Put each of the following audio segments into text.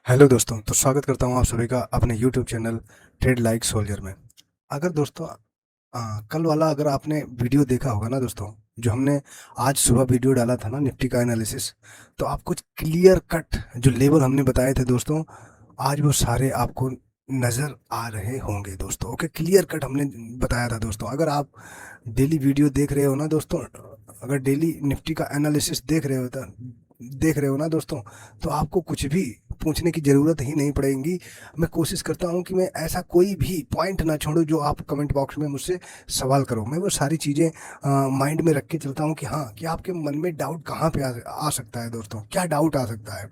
Hello दोस्तों, तो स्वागत करता हूँ आप सभी का अपने YouTube channel trade like soldier में। अगर दोस्तों कल वाला अगर आपने वीडियो देखा होगा ना दोस्तों, जो हमने आज सुबह वीडियो डाला था ना निफ्टी का एनालिसिस, तो आपको क्लियर कट जो लेवल हमने बताए थे दोस्तों, आज वो सारे आपको नज़र आ रहे होंगे दोस्तों। ओके, क्लियर कट हमने बताया था दोस्तों। अगर आप डेली वीडियो देख रहे हो ना दोस्तों, अगर डेली निफ्टी का एनालिसिस देख रहे हो ना दोस्तों, तो आपको कुछ भी पूछने की ज़रूरत ही नहीं पड़ेगी। मैं कोशिश करता हूँ कि मैं ऐसा कोई भी पॉइंट ना छोड़ूं जो आप कमेंट बॉक्स में मुझसे सवाल करो। मैं वो सारी चीज़ें माइंड में रख के चलता हूँ कि हाँ, कि आपके मन में डाउट कहाँ पे आ सकता है दोस्तों, क्या डाउट आ सकता है।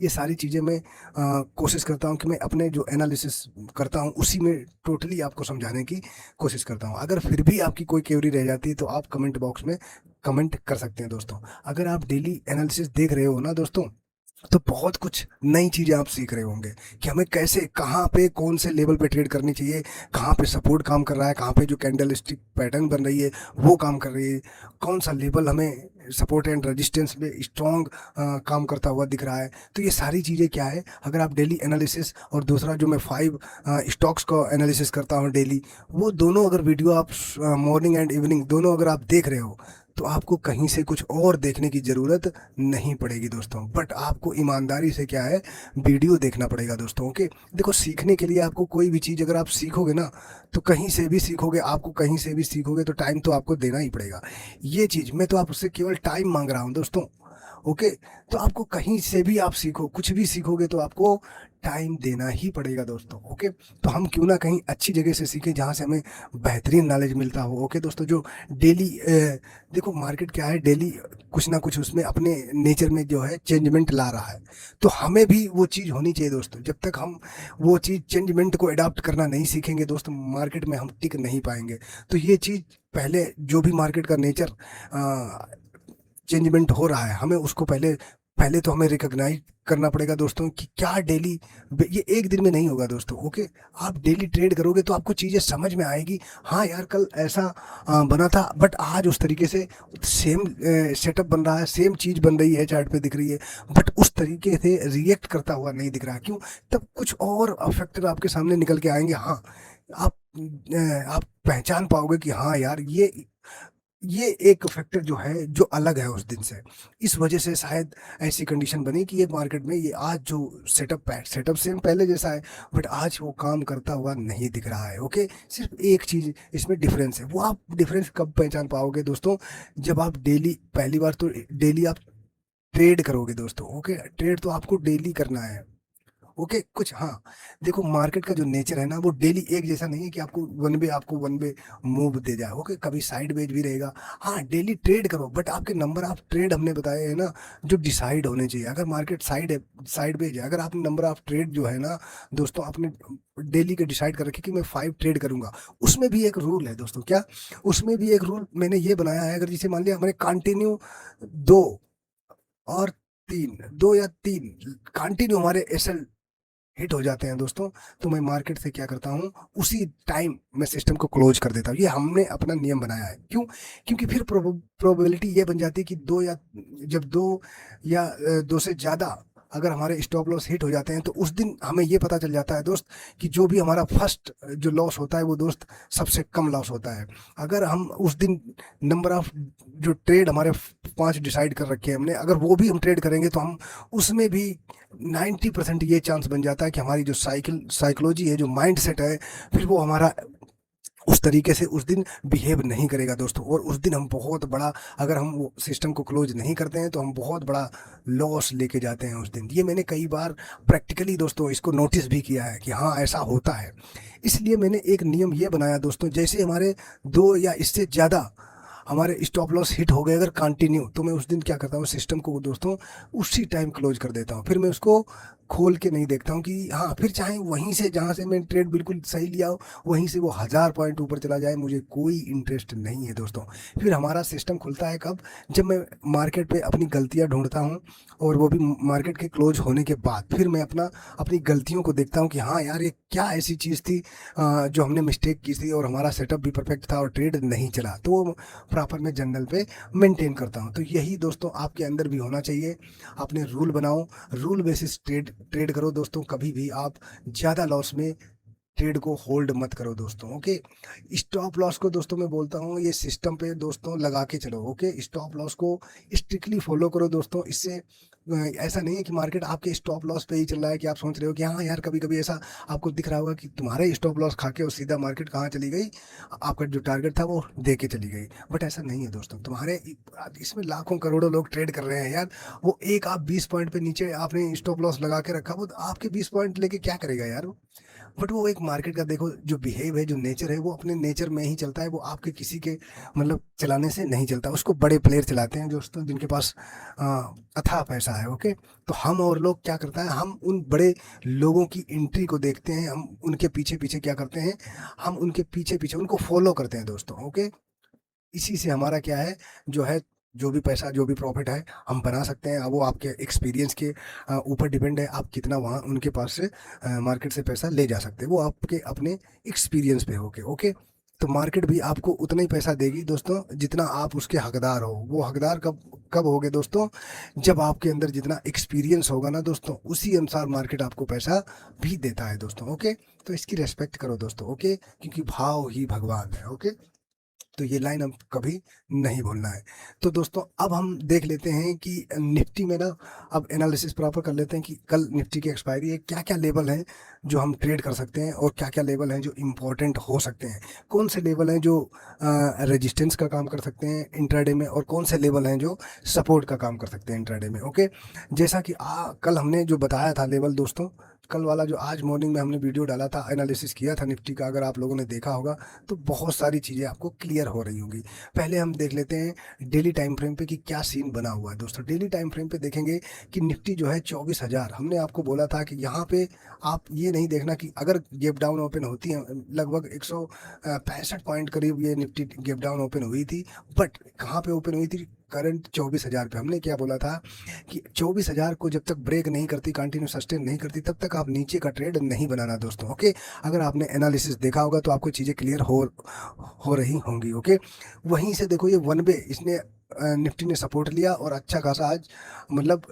ये सारी चीज़ें मैं कोशिश करता हूँ कि मैं अपने जो एनालिसिस करता हूँ उसी में टोटली आपको समझाने की कोशिश करता हूँ। अगर फिर भी आपकी कोई क्वेरी रह जाती है तो आप कमेंट बॉक्स में कमेंट कर सकते हैं दोस्तों। अगर आप डेली एनालिसिस देख रहे हो ना दोस्तों, तो बहुत कुछ नई चीज़ें आप सीख रहे होंगे कि हमें कैसे, कहाँ पे, कौन से लेवल पे ट्रेड करनी चाहिए, कहाँ पे सपोर्ट काम कर रहा है, कहाँ पे जो कैंडल स्टिक पैटर्न बन रही है वो काम कर रही है, कौन सा लेवल हमें सपोर्ट एंड रेजिस्टेंस में स्ट्रॉन्ग काम करता हुआ दिख रहा है। तो ये सारी चीज़ें क्या है, अगर आप डेली एनालिसिस, और दूसरा जो मैं 5 स्टॉक्स का एनालिसिस करता हूँ डेली, वो दोनों अगर वीडियो आप मॉर्निंग एंड इवनिंग दोनों अगर आप देख रहे हो, तो आपको कहीं से कुछ और देखने की ज़रूरत नहीं पड़ेगी दोस्तों। बट आपको ईमानदारी से क्या है, वीडियो देखना पड़ेगा दोस्तों। ओके, देखो, सीखने के लिए आपको कोई भी चीज़ अगर आप सीखोगे ना, तो कहीं से भी सीखोगे, आपको कहीं से भी सीखोगे तो टाइम तो आपको देना ही पड़ेगा। ये चीज़ मैं तो आपसे केवल टाइम मांग रहा हूँ दोस्तों। ओके, तो आपको कहीं से भी आप सीखो, कुछ भी सीखोगे तो आपको टाइम देना ही पड़ेगा दोस्तों। ओके, तो हम क्यों ना कहीं अच्छी जगह से सीखें जहाँ से हमें बेहतरीन नॉलेज मिलता हो। ओके दोस्तों, जो डेली देखो मार्केट क्या है, डेली कुछ ना कुछ उसमें अपने नेचर में जो है चेंजमेंट ला रहा है, तो हमें भी वो चीज़ होनी चाहिए दोस्तों। जब तक हम वो चीज़ चेंजमेंट को अडाप्ट करना नहीं सीखेंगे दोस्तों, मार्केट में हम टिक नहीं पाएंगे। तो ये चीज़ पहले, जो भी मार्केट का नेचर चेंजमेंट हो रहा है, हमें उसको पहले पहले तो हमें रिकॉग्नाइज करना पड़ेगा दोस्तों कि क्या डेली, ये एक दिन में नहीं होगा दोस्तों। ओके, आप डेली ट्रेड करोगे तो आपको चीज़ें समझ में आएगी। हाँ यार, कल ऐसा बना था, बट आज उस तरीके से सेम सेटअप बन रहा है, सेम चीज़ बन रही है, चार्ट पे दिख रही है, बट उस तरीके से रिएक्ट करता हुआ नहीं दिख रहा है। क्यों? तब कुछ और फैक्टर आपके सामने निकल के आएंगे। हाँ, आप आप पहचान पाओगे कि हाँ यार, ये एक फैक्टर जो है, जो अलग है उस दिन से, इस वजह से शायद ऐसी कंडीशन बनी कि ये मार्केट में ये आज जो सेटअप सेम पहले जैसा है, बट आज वो काम करता हुआ नहीं दिख रहा है। ओके, सिर्फ एक चीज़ इसमें डिफरेंस है। वो आप डिफरेंस कब पहचान पाओगे दोस्तों? जब आप डेली, पहली बार तो डेली आप ट्रेड करोगे दोस्तों। ओके, ट्रेड तो आपको डेली करना है। ओके, कुछ, हाँ, देखो मार्केट का जो नेचर है ना, वो डेली एक जैसा नहीं है कि आपको वन वे मूव दे जाए। ओके, कभी साइड वेज भी रहेगा। हाँ, डेली ट्रेड करो, बट आपके नंबर ऑफ ट्रेड हमने बताए हैं ना, जो डिसाइड होने चाहिए। अगर मार्केट साइड वेज है, अगर आपने नंबर ऑफ ट्रेड जो है ना दोस्तों, आपने डेली के डिसाइड कर रखे कि मैं 5 ट्रेड करूंगा, उसमें भी एक रूल है दोस्तों। क्या? उसमें भी एक रूल मैंने ये बनाया है, अगर जैसे मान लिया हमारे कंटिन्यू दो और तीन, 2 या 3 कंटिन्यू हमारे एसएल हिट हो जाते हैं दोस्तों, तो मैं मार्केट से क्या करता हूँ, उसी टाइम मैं सिस्टम को क्लोज कर देता हूँ। ये हमने अपना नियम बनाया है। क्यों? क्योंकि फिर प्रोबेबिलिटी ये बन जाती है कि जब दो या दो से ज़्यादा अगर हमारे स्टॉप लॉस हिट हो जाते हैं, तो उस दिन हमें ये पता चल जाता है दोस्त कि जो भी हमारा फर्स्ट जो लॉस होता है वो दोस्त सबसे कम लॉस होता है। अगर हम उस दिन नंबर ऑफ जो ट्रेड हमारे 5 डिसाइड कर रखे हैं हमने, अगर वो भी हम ट्रेड करेंगे, तो हम उसमें भी 90% ये चांस बन जाता है कि हमारी जो साइकोलॉजी है, जो माइंड सेट है, फिर वो हमारा उस तरीके से उस दिन बिहेव नहीं करेगा दोस्तों। और उस दिन हम बहुत बड़ा, अगर हम वो सिस्टम को क्लोज नहीं करते हैं, तो हम बहुत बड़ा लॉस लेके जाते हैं उस दिन। ये मैंने कई बार प्रैक्टिकली दोस्तों इसको नोटिस भी किया है कि हाँ, ऐसा होता है। इसलिए मैंने एक नियम ये बनाया दोस्तों, जैसे हमारे 2 या इससे ज़्यादा हमारे स्टॉप लॉस हिट हो गए अगर कंटिन्यू, तो मैं उस दिन क्या करता हूँ, सिस्टम को दोस्तों उसी टाइम क्लोज कर देता हूँ। फिर मैं उसको खोल के नहीं देखता हूँ कि हाँ, फिर चाहे वहीं से जहाँ से मैं ट्रेड बिल्कुल सही लिया हो, वहीं से वो 1000 पॉइंट ऊपर चला जाए, मुझे कोई इंटरेस्ट नहीं है दोस्तों। फिर हमारा सिस्टम खुलता है कब? जब मैं मार्केट पे अपनी गलतियाँ ढूंढता हूँ, और वो भी मार्केट के क्लोज होने के बाद फिर मैं अपनी गलतियों को देखता हूँ कि हाँ यार, ये क्या ऐसी चीज़ थी जो हमने मिस्टेक की थी, और हमारा सेटअप भी परफेक्ट था और ट्रेड नहीं चला, तो वो प्रॉपर मैं जर्नल पे मेंटेन करता हूँ। तो यही दोस्तों आपके अंदर भी होना चाहिए। अपने रूल बनाओ, रूल बेसिस ट्रेड ट्रेड करो दोस्तों, कभी भी आप ज़्यादा लॉस में ट्रेड को होल्ड मत करो दोस्तों। ओके, स्टॉप लॉस को दोस्तों मैं बोलता हूँ ये सिस्टम पे दोस्तों लगा के चलो। ओके, स्टॉप लॉस को स्ट्रिक्टली फॉलो करो दोस्तों। इससे ऐसा नहीं है कि मार्केट आपके स्टॉप लॉस पे ही चल रहा है कि आप सोच रहे हो कि हाँ यार, कभी कभी ऐसा आपको दिख रहा होगा कि तुम्हारे स्टॉप लॉस खा के और सीधा मार्केट कहाँ चली गई, आपका जो टारगेट था वो दे के चली गई। बट ऐसा नहीं है दोस्तों, तुम्हारे इसमें लाखों करोड़ों लोग ट्रेड कर रहे हैं यार। वो एक आप 20 पॉइंट पे नीचे आपने स्टॉप लॉस लगा के रखा, वो आपके 20 पॉइंट लेके क्या करेगा यार। बट वो एक मार्केट का देखो जो बिहेव है, जो नेचर है, वो अपने नेचर में ही चलता है। वो आपके किसी के मतलब चलाने से नहीं चलता। उसको बड़े प्लेयर चलाते हैं दोस्तों, जिनके पास अथाह पैसा है। ओके, तो हम और लोग क्या करता है, हम उन बड़े लोगों की एंट्री को देखते हैं, हम उनके पीछे पीछे क्या करते हैं, हम उनके पीछे पीछे उनको फॉलो करते हैं दोस्तों। ओके, इसी से हमारा क्या है, जो है, जो भी पैसा, जो भी प्रॉफिट है हम बना सकते हैं। अब वो आपके एक्सपीरियंस के ऊपर डिपेंड है, आप कितना वहाँ उनके पास से मार्केट से पैसा ले जा सकते हैं। वो आपके अपने एक्सपीरियंस पे होके। ओके, तो मार्केट भी आपको उतना ही पैसा देगी दोस्तों जितना आप उसके हकदार हो। वो हकदार कब कब होगे दोस्तों, जब आपके अंदर जितना एक्सपीरियंस होगा ना दोस्तों, उसी अनुसार मार्केट आपको पैसा भी देता है दोस्तों। ओके, तो इसकी रेस्पेक्ट करो दोस्तों। ओके, क्योंकि भाव ही भगवान है। ओके, तो ये लाइन हम कभी नहीं भूलना है। तो दोस्तों अब हम देख लेते हैं कि निफ्टी में ना, अब एनालिसिस प्रॉपर कर लेते हैं कि कल निफ्टी की एक्सपायरी है, क्या क्या लेवल हैं जो हम ट्रेड कर सकते हैं और क्या क्या लेवल हैं जो इम्पोर्टेंट हो सकते हैं। कौन से लेवल हैं जो रेजिस्टेंस का काम कर सकते हैं इंट्राडे में, और कौन से लेवल हैं जो सपोर्ट का काम कर सकते हैं इंट्राडे में। ओके, जैसा कि कल हमने जो बताया था लेवल दोस्तों, कल वाला जो आज मॉर्निंग में हमने वीडियो डाला था, एनालिसिस किया था निफ्टी का, अगर आप लोगों ने देखा होगा तो बहुत सारी चीज़ें आपको क्लियर हो रही होंगी। पहले हम देख लेते हैं डेली टाइम फ्रेम पे कि क्या सीन बना हुआ है दोस्तों। डेली टाइम फ्रेम पे देखेंगे कि निफ्टी जो है 24,000, हमने आपको बोला था कि यहाँ पे आप ये नहीं देखना कि अगर गैप डाउन ओपन होती है, लगभग 165 पॉइंट करीब ये निफ्टी गैप डाउन ओपन हुई थी, बट कहाँ पे ओपन हुई थी, करंट 24,000 पे। हमने क्या बोला था कि 24,000 को जब तक ब्रेक नहीं करती, कंटिन्यू सस्टेन नहीं करती, तब तक आप नीचे का ट्रेड नहीं बनाना दोस्तों। ओके, अगर आपने एनालिसिस देखा होगा तो आपको चीज़ें क्लियर हो रही होंगी। ओके, वहीं से देखो ये वन वे, इसने निफ्टी ने सपोर्ट लिया और अच्छा खासा आज मतलब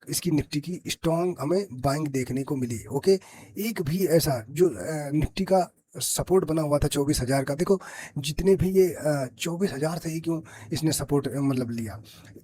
इसकी निफ्टी की स्ट्रॉन्ग हमें बाइंग देखने को मिली। ओके, एक भी ऐसा जो निफ्टी का सपोर्ट बना हुआ था 24,000 का, देखो जितने भी ये 24,000 से ही क्यों इसने सपोर्ट मतलब लिया।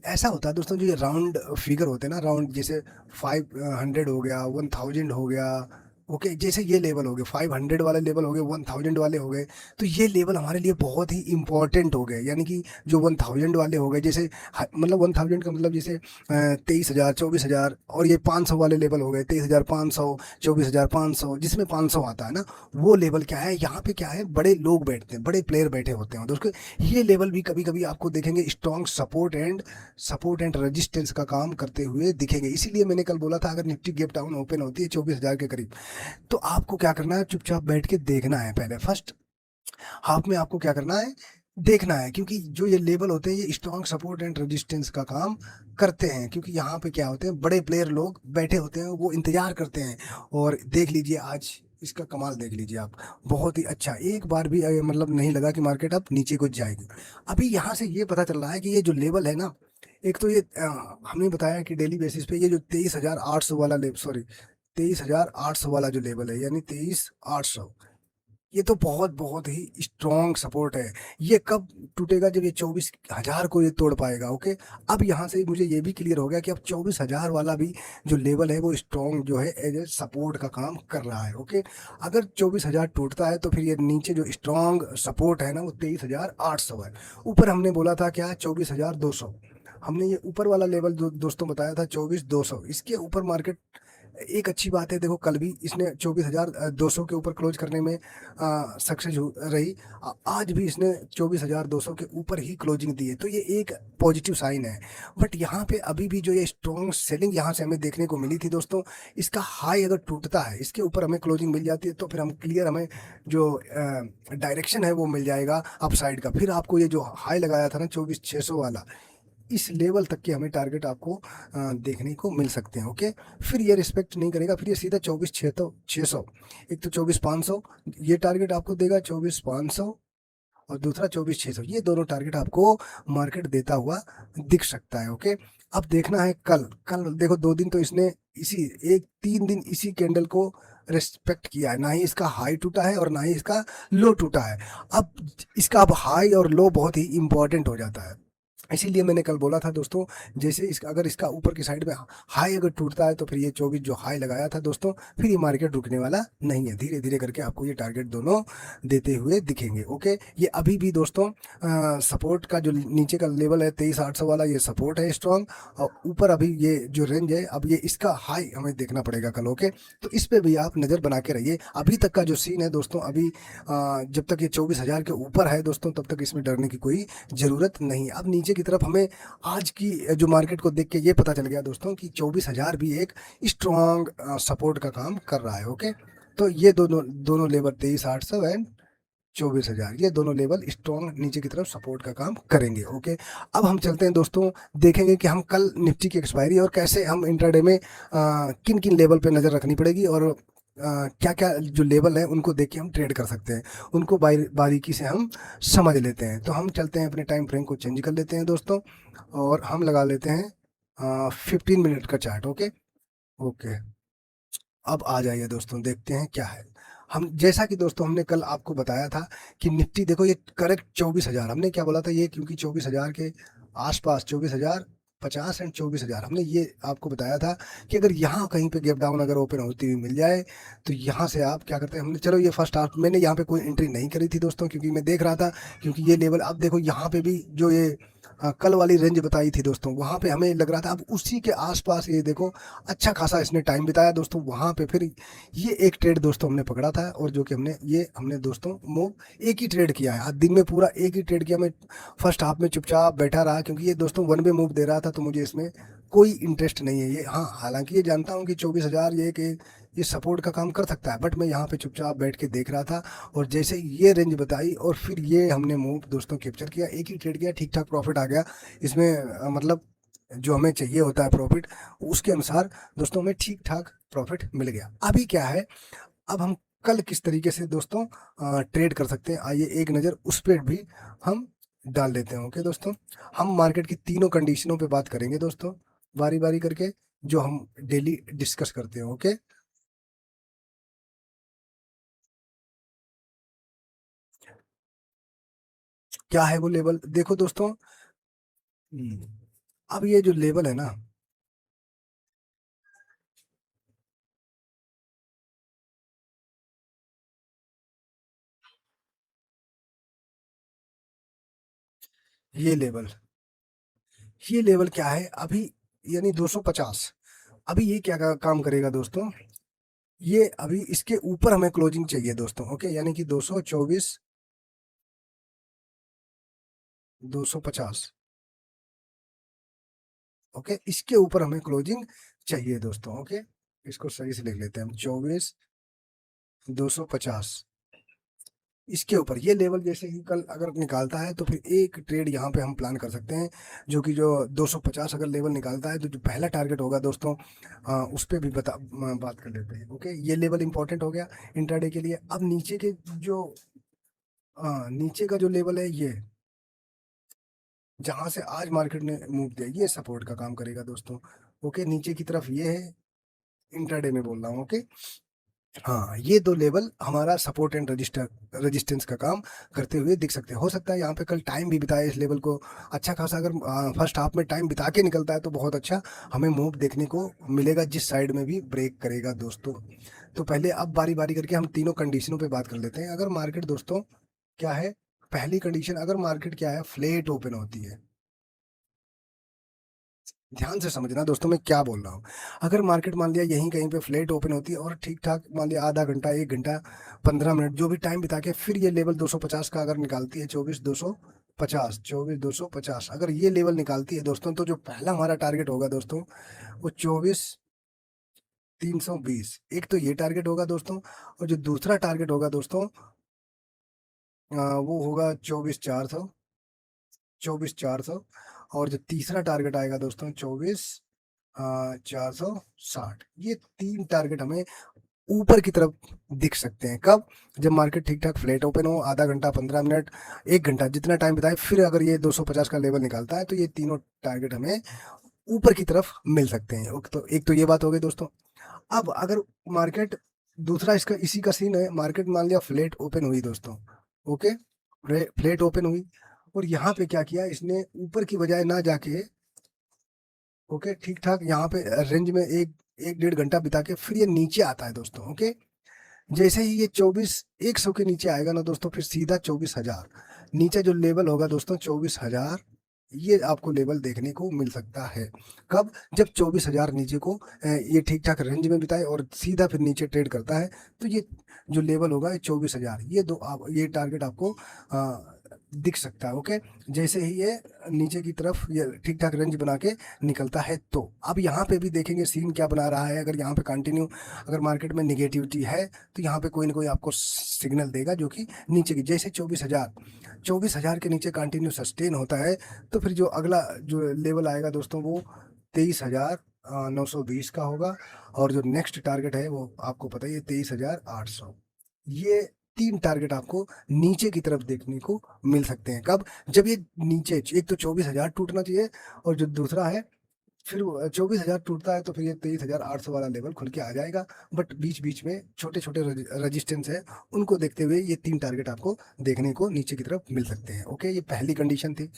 ऐसा होता है दोस्तों, जो ये राउंड फिगर होते हैं ना, राउंड जैसे 500 हो गया, 1000 हो गया। ओके, जैसे ये लेवल हो गए 500 वाले लेवल हो गए, 1000 वाले हो गए, तो ये लेवल हमारे लिए बहुत ही इंपॉर्टेंट हो गए। यानी कि जो 1000 वाले हो गए, जैसे मतलब 1000 का मतलब जैसे 23,000, 24,000, और ये 500 वाले लेवल हो गए 23,500, 24,500, जिसमें 500 आता है ना, वो लेवल क्या है, यहाँ पे क्या है, बड़े लोग बैठते हैं, बड़े प्लेयर बैठे होते हैं दोस्तों। ये लेवल भी कभी कभी आपको देखेंगे स्ट्रॉन्ग सपोर्ट एंड रेजिस्टेंस का काम करते हुए दिखेंगे। इसीलिए मैंने कल बोला था अगर निफ्टी गैप डाउन ओपन होती है 24,000 के करीब, तो आपको क्या करना है, चुपचाप बैठ के देखना है। पहले फर्स्ट हाफ में आपको क्या करना है, देखना है, क्योंकि जो ये लेवल होते हैं ये स्ट्रॉन्ग सपोर्ट एंड रेजिस्टेंस का काम करते हैं। क्योंकि यहाँ पे क्या होते हैं, बड़े प्लेयर लोग बैठे होते हैं, वो इंतजार करते हैं। और देख लीजिए आज इसका कमाल देख लीजिए आप, बहुत ही अच्छा, एक बार भी मतलब नहीं लगा कि मार्केट अब नीचे को जाएगी। अभी यहाँ से ये पता चल रहा है कि ये जो लेवल है ना, एक तो ये हमने बताया कि डेली बेसिस पे ये जो 23,800 वाला लेवल, सॉरी 23,800 वाला जो लेवल है, यानी 23,800, ये तो बहुत बहुत ही स्ट्रॉन्ग सपोर्ट है। ये कब टूटेगा, जब ये 24,000 को ये तोड़ पाएगा। ओके, अब यहाँ से मुझे ये भी क्लियर हो गया कि अब 24,000 वाला भी जो लेवल है वो स्ट्रॉन्ग जो है एज ए सपोर्ट का काम कर रहा है। ओके, अगर 24,000 टूटता है तो फिर ये नीचे जो स्ट्रॉन्ग सपोर्ट है ना, वो 23,800 है। ऊपर हमने बोला था क्या, 24,200, हमने ये ऊपर वाला लेवल दोस्तों बताया था 24,200। इसके ऊपर मार्केट, एक अच्छी बात है देखो, कल भी इसने 24,200 के ऊपर क्लोज करने में सक्सेस रही। आज भी इसने 24,200 के ऊपर ही क्लोजिंग दी है, तो ये एक पॉजिटिव साइन है। बट यहाँ पे अभी भी जो ये स्ट्रॉन्ग सेलिंग यहाँ से हमें देखने को मिली थी दोस्तों, इसका हाई अगर टूटता है, इसके ऊपर हमें क्लोजिंग मिल जाती है, तो फिर हम क्लियर, हमें जो डायरेक्शन है वो मिल जाएगा अपसाइड का। फिर आपको ये जो हाई लगाया था ना 24,600 वाला, इस लेवल तक के हमें टारगेट आपको देखने को मिल सकते हैं। ओके, फिर ये रिस्पेक्ट नहीं करेगा, फिर ये सीधा 24,600, एक तो 24,500 ये टारगेट आपको देगा, 24,500 और दूसरा 24,600, ये दोनों टारगेट आपको मार्केट देता हुआ दिख सकता है। ओके, अब देखना है कल। कल देखो 2 दिन तो इसने इसी, एक 3 दिन इसी कैंडल को रिस्पेक्ट किया है, ना ही इसका हाई टूटा है और ना ही इसका लो टूटा है। अब इसका अब हाई और लो बहुत ही इंपॉर्टेंट हो जाता है। इसीलिए मैंने कल बोला था दोस्तों, जैसे इसका अगर इसका ऊपर की साइड में हाई अगर टूटता है तो फिर ये 24 जो हाई लगाया था दोस्तों, फिर ये मार्केट रुकने वाला नहीं है। धीरे धीरे करके आपको ये टारगेट दोनों देते हुए दिखेंगे। ओके, ये अभी भी दोस्तों सपोर्ट का जो नीचे का लेवल है 23,800 वाला, ये सपोर्ट है स्ट्रॉन्ग। और ऊपर अभी ये जो रेंज है, अब ये इसका हाई हमें देखना पड़ेगा कल। ओके, तो इस पे भी आप नज़र बना के रहिए। अभी तक का जो सीन है दोस्तों, अभी जब तक ये 24,000 के ऊपर है दोस्तों, तब तक इसमें डरने की कोई ज़रूरत नहीं। अब नीचे की तरफ हमें आज की जो मार्केट को देख के ये पता चल गया दोस्तों कि 24,000 भी एक स्ट्रॉन्ग सपोर्ट का काम कर रहा है। ओके, तो ये दोनों दोनों लेवल 23,800 एंड 24,000, ये दोनों लेवल स्ट्रॉन्ग नीचे की तरफ सपोर्ट का काम करेंगे। ओके, अब हम चलते हैं दोस्तों, देखेंगे कि हम कल निफ्टी की एक्सपायरी और कैसे हम इंट्राडे में किन किन लेवल पे नज़र रखनी पड़ेगी, और क्या क्या जो लेवल है उनको देख के हम ट्रेड कर सकते हैं, उनको बारीकी से हम समझ लेते हैं। तो हम चलते हैं, अपने टाइम फ्रेम को चेंज कर लेते हैं दोस्तों, और हम लगा लेते हैं 15 मिनट का चार्ट। ओके, ओके, अब आ जाइए दोस्तों, देखते हैं क्या है। हम जैसा कि दोस्तों हमने कल आपको बताया था कि निफ्टी देखो ये करेक्ट 24,000, हमने क्या बोला था, ये क्योंकि 24,000 के आसपास 24,050 एंड 24,000 हमने ये आपको बताया था कि अगर यहाँ कहीं पे गैप डाउन अगर ओपन होती हुई मिल जाए तो यहाँ से आप क्या करते हैं। हमने चलो ये फर्स्ट हाफ मैंने यहाँ पे कोई एंट्री नहीं करी थी दोस्तों, क्योंकि मैं देख रहा था, क्योंकि ये लेवल अब देखो यहाँ पे भी जो ये कल वाली रेंज बताई थी दोस्तों, वहाँ पे हमें लग रहा था अब उसी के आसपास ये देखो अच्छा खासा इसने टाइम बिताया दोस्तों। वहाँ पे फिर ये एक ट्रेड दोस्तों हमने पकड़ा था, और जो कि हमने दोस्तों मूव एक ही ट्रेड किया है। आज दिन में पूरा एक ही ट्रेड किया। मैं फर्स्ट हाफ में चुपचाप बैठा रहा, क्योंकि ये दोस्तों वन वे मूव दे रहा था, तो मुझे इसमें कोई इंटरेस्ट नहीं है। ये हाँ, हालांकि ये जानता हूँ कि 24,000 ये सपोर्ट का काम कर सकता है, बट मैं यहाँ पे चुपचाप बैठ के देख रहा था। और जैसे ही ये रेंज बताई और फिर ये हमने मूव दोस्तों कैप्चर किया, एक ही ट्रेड किया, ठीक ठाक प्रॉफिट आ गया इसमें। मतलब जो हमें चाहिए होता है प्रॉफिट, उसके अनुसार दोस्तों हमें ठीक ठाक प्रॉफिट मिल गया। अभी क्या है, अब हम कल किस तरीके से दोस्तों ट्रेड कर सकते हैं, आइए एक नज़र उस पर भी हम डाल लेते हैं। ओके दोस्तों, हम मार्केट की तीनों कंडीशनों पे बात करेंगे दोस्तों, बारी बारी करके, जो हम डेली डिस्कस करते हैं। ओके, क्या है वो लेवल, देखो दोस्तों। हम्म, अब ये जो लेवल है ना, ये लेवल, ये लेवल क्या है अभी, यानी 250। अभी ये क्या काम करेगा दोस्तों, ये अभी इसके ऊपर हमें क्लोजिंग चाहिए दोस्तों। ओके, यानी कि 224, 250। ओके, इसके ऊपर हमें क्लोजिंग चाहिए दोस्तों। ओके, इसको सही से लिख लेते हैं हम, 24,250। इसके ऊपर ये लेवल जैसे कि कल अगर निकालता है तो फिर एक ट्रेड यहाँ पे हम प्लान कर सकते हैं, जो कि जो 250 अगर लेवल निकालता है तो जो पहला टारगेट होगा दोस्तों, उस पर भी बात कर लेते हैं। ओके, ये लेवल इंपॉर्टेंट हो गया इंट्राडे के लिए। अब नीचे के जो नीचे का जो लेवल है, ये जहां से आज मार्केट ने मूव दिया, ये सपोर्ट का काम करेगा दोस्तों। ओके, नीचे की तरफ ये है, इंट्राडे में बोल रहा हूँ। ओके, हाँ, ये दो लेवल हमारा सपोर्ट एंड रेजिस्टेंस का काम करते हुए दिख सकते हैं। हो सकता है यहाँ पे कल टाइम भी बिताए इस लेवल को अच्छा खासा, अगर फर्स्ट हाफ में टाइम बिता के निकलता है तो बहुत अच्छा हमें मूव देखने को मिलेगा, जिस साइड में भी ब्रेक करेगा दोस्तों। तो पहले अब बारी बारी करके हम तीनों कंडीशनों पे बात कर लेते हैं। अगर मार्केट दोस्तों क्या है, पहली कंडीशन, अगर मार्केट क्या है फ्लैट ओपन होती है, ध्यान से समझना दोस्तों मैं क्या बोल रहा हूँ। अगर मार्केट मान लिया यहीं कहीं पे फ्लैट ओपन होती है और ठीक ठाक मान लिया आधा घंटा, 1 घंटा, 15 मिनट जो भी टाइम बिता के फिर ये लेवल 250 का अगर निकालती है, 24,250, 24,250 अगर ये लेवल निकालती है दोस्तों, तो जो पहला हमारा टारगेट होगा दोस्तों, वो 24,320, एक तो ये टारगेट होगा दोस्तों। और जो दूसरा टारगेट होगा दोस्तों, वो होगा 24,400। और जो तीसरा टारगेट आएगा दोस्तों, 24,460। ये तीन टारगेट हमें ऊपर की तरफ दिख सकते हैं। कब? जब मार्केट ठीक ठाक फ्लैट ओपन हो, आधा घंटा, 15 मिनट, 1 घंटा, जितना टाइम बताए, फिर अगर ये 250 का लेवल निकालता है तो ये तीनों टारगेट हमें ऊपर की तरफ मिल सकते हैं। तो एक तो ये बात हो गई दोस्तों। अब अगर मार्केट, दूसरा इसका इसी का सीन है, मार्केट मान लिया फ्लैट ओपन हुई दोस्तों, ओके, फ्लैट ओपन हुई और यहाँ पे क्या किया इसने, ऊपर की बजाय ना जाके, ओके, ठीक ठाक यहाँ पे रेंज में एक 1-1.5 घंटा बिता के फिर ये नीचे आता है दोस्तों, ओके। जैसे ही ये 24,100 के नीचे आएगा ना दोस्तों, फिर सीधा 24,000 नीचे जो लेवल होगा दोस्तों, 24,000, ये आपको लेवल देखने को मिल सकता है। कब? जब 24,000 नीचे को ये ठीक ठाक रेंज में बिताए और सीधा फिर नीचे ट्रेड करता है, तो ये जो लेवल होगा ये 24,000, ये दो आप, ये टारगेट आपको दिख सकता है, ओके। जैसे ही ये नीचे की तरफ ये ठीक ठाक रेंज बना के निकलता है, तो अब यहाँ पे भी देखेंगे सीन क्या बना रहा है। अगर यहाँ पे कंटिन्यू, अगर मार्केट में निगेटिविटी है तो यहाँ पे कोई ना कोई आपको सिग्नल देगा जो कि नीचे की, जैसे 24,000 के नीचे कंटिन्यू सस्टेन होता है, तो फिर जो अगला जो लेवल आएगा दोस्तों वो 23,920 का होगा। और जो नेक्स्ट टारगेट है वो आपको पता ही है, 23,800। ये 3 टारगेट आपको नीचे की तरफ देखने को मिल सकते हैं। कब? जब ये नीचे, एक तो 24,000 टूटना चाहिए, और जो दूसरा है, फिर 24,000 टूटता है तो फिर ये 23,800 वाला लेवल खुल के आ जाएगा। बट बीच बीच में छोटे छोटे रजिस्टेंस है, उनको देखते हुए ये 3 टारगेट आपको देखने को नीचे की तरफ मिल सकते हैं, ओके। ये पहली कंडीशन थी।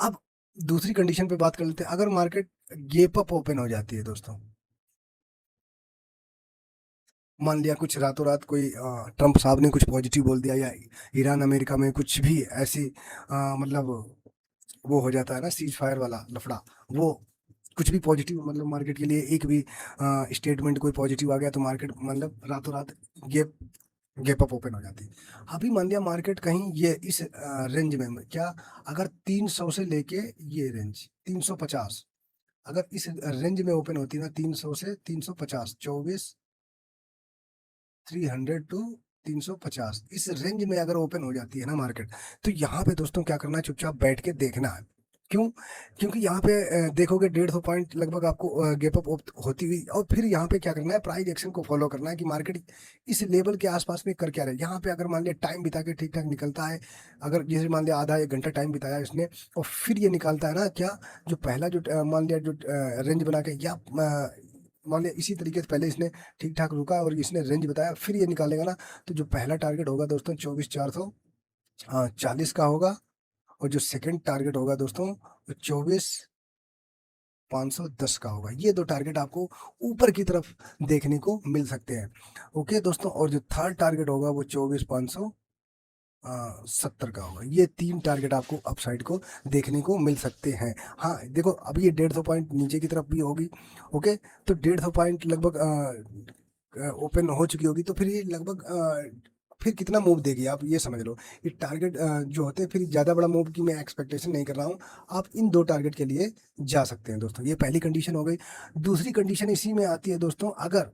अब दूसरी कंडीशन पे बात कर लेते हैं। अगर मार्केट गैप अप ओपन हो जाती है दोस्तों, मान लिया कुछ रातों रात कोई ट्रम्प साहब ने कुछ पॉजिटिव बोल दिया, या ईरान अमेरिका में कुछ भी ऐसी मतलब वो हो जाता है ना, सीज फायर वाला लफड़ा, वो कुछ भी पॉजिटिव, मतलब मार्केट के लिए एक भी स्टेटमेंट कोई पॉजिटिव आ गया तो मार्केट मतलब रातों रात गैप गैप अप ओपन हो जाती है। अभी मान लिया मार्केट कहीं ये इस रेंज में, क्या, अगर 300 से लेके ये रेंज 350, अगर इस रेंज में ओपन होती है ना, 300 से 350, 300 टू 350, इस रेंज में अगर ओपन हो जाती है ना मार्केट, तो यहाँ पे दोस्तों क्या करना है, चुपचाप बैठ के देखना है। क्यों? क्योंकि यहाँ पे देखोगे 150 पॉइंट लगभग आपको गैप अप होती हुई, और फिर यहाँ पे क्या करना है, प्राइस एक्शन को फॉलो करना है कि मार्केट इस लेवल के आसपास में कर क्या रहे। यहाँ पे अगर मान लिया टाइम बिता के ठीक ठाक निकलता है, अगर जैसे मान लिया आधा 1 घंटा टाइम बिताया इसने, और फिर ये निकालता है ना, क्या, जो पहला जो मान लिया जो रेंज बना के, या मान लिया इसी तरीके से पहले इसने ठीक ठाक रुका और इसने रेंज बताया, फिर ये निकालेगा ना, तो जो पहला टारगेट होगा दोस्तों 24,440 का होगा, और जो सेकंड टारगेट होगा दोस्तों वो 24,510 का होगा। ये दो टारगेट आपको ऊपर की तरफ देखने को मिल सकते हैं, ओके दोस्तों। और जो थर्ड टारगेट होगा वो 24,570 का होगा। ये 3 टारगेट आपको अपसाइड को देखने को मिल सकते हैं। हाँ देखो, अभी ये 150 पॉइंट नीचे की तरफ भी होगी, ओके, तो 150 पॉइंट लगभग ओपन हो चुकी होगी, तो फिर ये लगभग फिर कितना मूव देगी आप ये समझ लो। ये टारगेट जो होते हैं, फिर ज़्यादा बड़ा मूव की मैं एक्सपेक्टेशन नहीं कर रहा हूँ। आप इन 2 टारगेट के लिए जा सकते हैं दोस्तों। ये पहली कंडीशन हो गई। दूसरी कंडीशन इसी में आती है दोस्तों, अगर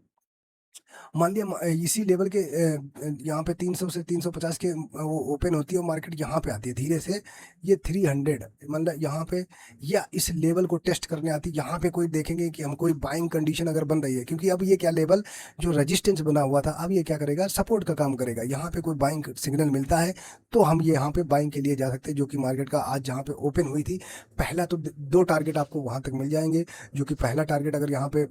मान लिया इसी लेवल के यहाँ पे 300 से 350 के वो ओपन होती है और मार्केट यहाँ पे आती है धीरे से, ये 300 मतलब यहाँ पे, या इस लेवल को टेस्ट करने आती है, यहाँ पे कोई देखेंगे कि हम कोई बाइंग कंडीशन अगर बन रही है, क्योंकि अब ये क्या लेवल जो रजिस्टेंस बना हुआ था, अब ये क्या करेगा, सपोर्ट का काम करेगा। यहाँ पे कोई बाइंग सिग्नल मिलता है तो हम ये यहाँ पे बाइंग के लिए जा सकते हैं, जो कि मार्केट का आज जहाँ पे ओपन हुई थी, पहला तो 2 टारगेट आपको वहां तक मिल जाएंगे। जो कि पहला टारगेट अगर यहाँ पे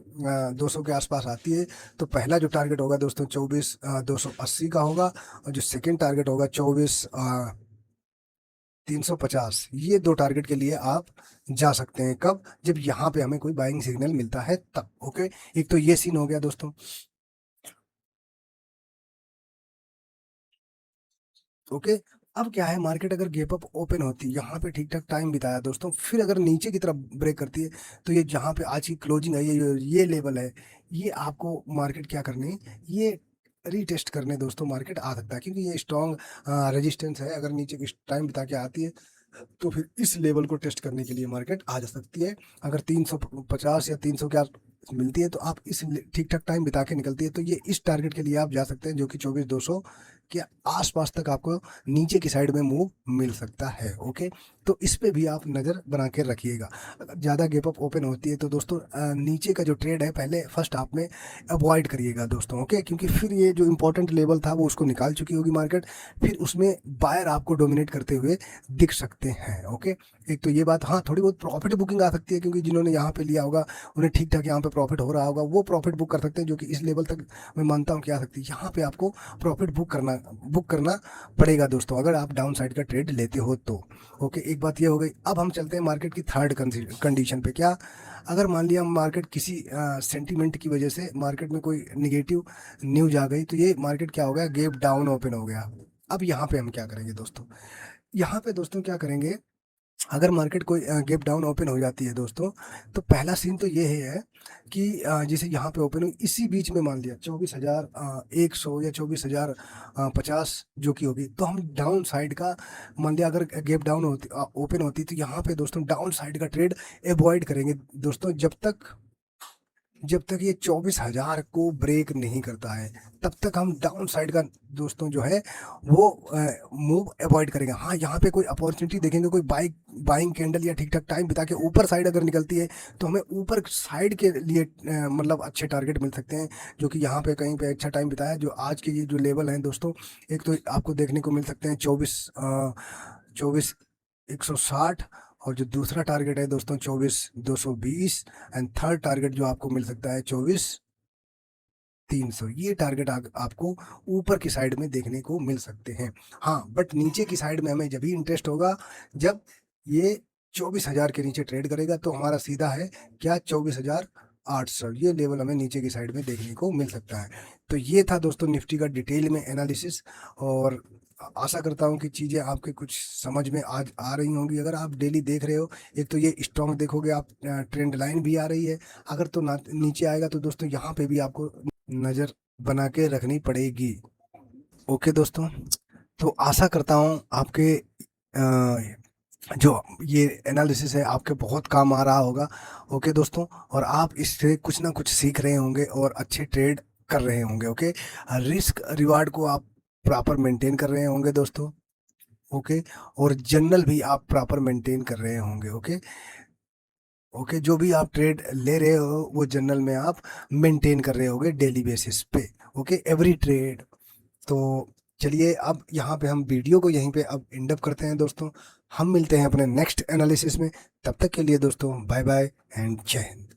200 के आसपास आती है, तो पहला जो टारगेट होगा दोस्तों 24,280 का होगा, और जो सेकंड टारगेट होगा 24,350। ये 2 टारगेट के लिए आप जा सकते हैं। कब? जब यहाँ पे हमें कोई बाइंग सिग्नल मिलता है तब, ओके। एक तो ये सीन हो गया दोस्तों, ओके। अब क्या है, मार्केट अगर गैप अप ओपन होती है, यहाँ पे ठीक ठाक टाइम बिताया दोस्तों, फिर अगर नीचे की तरफ ब्रेक करती है, तो ये जहाँ पे आज की क्लोजिंग है, ये लेवल है, ये आपको मार्केट क्या करने, ये रीटेस्ट करने दोस्तों मार्केट आ सकता है, क्योंकि ये स्ट्रॉन्ग रेजिस्टेंस है। अगर नीचे की टाइम बिता के आती है तो फिर इस लेवल को टेस्ट करने के लिए मार्केट आ जा सकती है। अगर 350 या 300 के आस मिलती है तो आप इस ठीक ठाक टाइम बिता के निकलती है, तो ये इस टारगेट के लिए आप जा सकते हैं, जो कि 24,200 के आसपास तक आपको नीचे की साइड में मूव मिल सकता है। ओके, तो इस पे भी आप नज़र बना के रखिएगा। अगर ज़्यादा गैप अप ओपन होती है तो दोस्तों नीचे का जो ट्रेड है पहले फर्स्ट हाफ में अवॉइड करिएगा दोस्तों। ओके, क्योंकि फिर ये जो इंपॉर्टेंट लेवल था वो उसको निकाल चुकी होगी मार्केट, फिर उसमें बायर आपको डोमिनेट करते हुए दिख सकते हैं। ओके, एक तो ये बात, हाँ थोड़ी बहुत प्रॉफिट बुकिंग आ सकती है, क्योंकि जिन्होंने यहाँ पे लिया होगा उन्हें ठीक ठाक यहाँ पे प्रॉफिट हो रहा होगा, वो प्रॉफिट बुक कर सकते हैं, जो कि इस लेवल तक मैं मानता हूँ कि आ सकती है। यहाँ पे आपको प्रॉफिट बुक करना पड़ेगा दोस्तों, अगर आप डाउन साइड का ट्रेड लेते हो तो। ओके, एक बात ये हो गई। अब हम चलते हैं मार्केट की थर्ड कंडीशन पे। क्या, अगर मान लिया मार्केट किसी सेंटीमेंट की वजह से मार्केट में कोई निगेटिव न्यूज आ गई, तो ये मार्केट क्या हो गया, गैप डाउन ओपन हो गया। अब यहाँ पे हम क्या करेंगे दोस्तों, यहाँ पे दोस्तों क्या करेंगे, अगर मार्केट कोई गैप डाउन ओपन हो जाती है दोस्तों, तो पहला सीन तो ये है कि जैसे यहाँ पे ओपन हुई इसी बीच में, मान लिया 24,100 या 24,050 जो कि होगी, तो हम डाउन साइड का, मान लिया अगर गैप डाउन होती ओपन होती, तो यहाँ पे दोस्तों डाउन साइड का ट्रेड अवॉइड करेंगे दोस्तों, जब तक ये 24,000 को ब्रेक नहीं करता है, तब तक हम डाउन साइड का दोस्तों जो है वो मूव अवॉइड करेंगे। हाँ, यहाँ पे कोई अपॉर्चुनिटी देखेंगे, कोई बाइंग कैंडल या ठीक ठाक टाइम बिता के ऊपर साइड अगर निकलती है, तो हमें ऊपर साइड के लिए मतलब अच्छे टारगेट मिल सकते हैं, जो कि यहाँ पे कहीं पे अच्छा टाइम बिताया। जो आज के ये जो लेवल हैं दोस्तों, एक तो आपको देखने को मिल सकते हैं 24,160, और जो दूसरा टारगेट है दोस्तों 24,220, एंड थर्ड टारगेट जो आपको मिल सकता है 24,300। ये टारगेट आपको ऊपर की साइड में देखने को मिल सकते हैं। हाँ, बट नीचे की साइड में हमें जब भी इंटरेस्ट होगा जब ये 24,000 के नीचे ट्रेड करेगा, तो हमारा सीधा है क्या, 24,800, ये लेवल हमें नीचे की साइड में देखने को मिल सकता है। तो ये था दोस्तों निफ्टी का डिटेल में एनालिसिस, और आशा करता हूँ कि चीज़ें आपके कुछ समझ में आज आ रही होंगी। अगर आप डेली देख रहे हो, एक तो ये स्ट्रॉन्ग देखोगे आप, ट्रेंड लाइन भी आ रही है, अगर तो नीचे आएगा तो दोस्तों यहाँ पे भी आपको नज़र बना के रखनी पड़ेगी। ओके दोस्तों, तो आशा करता हूँ आपके जो ये एनालिसिस है आपके बहुत काम आ रहा होगा। ओके दोस्तों, और आप इससे कुछ ना कुछ सीख रहे होंगे और अच्छे ट्रेड कर रहे होंगे। ओके, रिस्क रिवार्ड को आप प्रॉपर मेंटेन कर रहे होंगे दोस्तों। ओके, और जनरल भी आप प्रॉपर मेंटेन कर रहे होंगे। ओके, ओके, जो भी आप ट्रेड ले रहे हो वो जनरल में आप मेंटेन कर रहे होगे डेली बेसिस पे। Okay, every trade. तो चलिए, अब यहाँ पे हम वीडियो को यहीं पे अब एंड अप करते हैं दोस्तों। हम मिलते हैं अपने नेक्स्ट एनालिसिस में, तब तक के लिए दोस्तों बाय बाय एंड जय हिंद।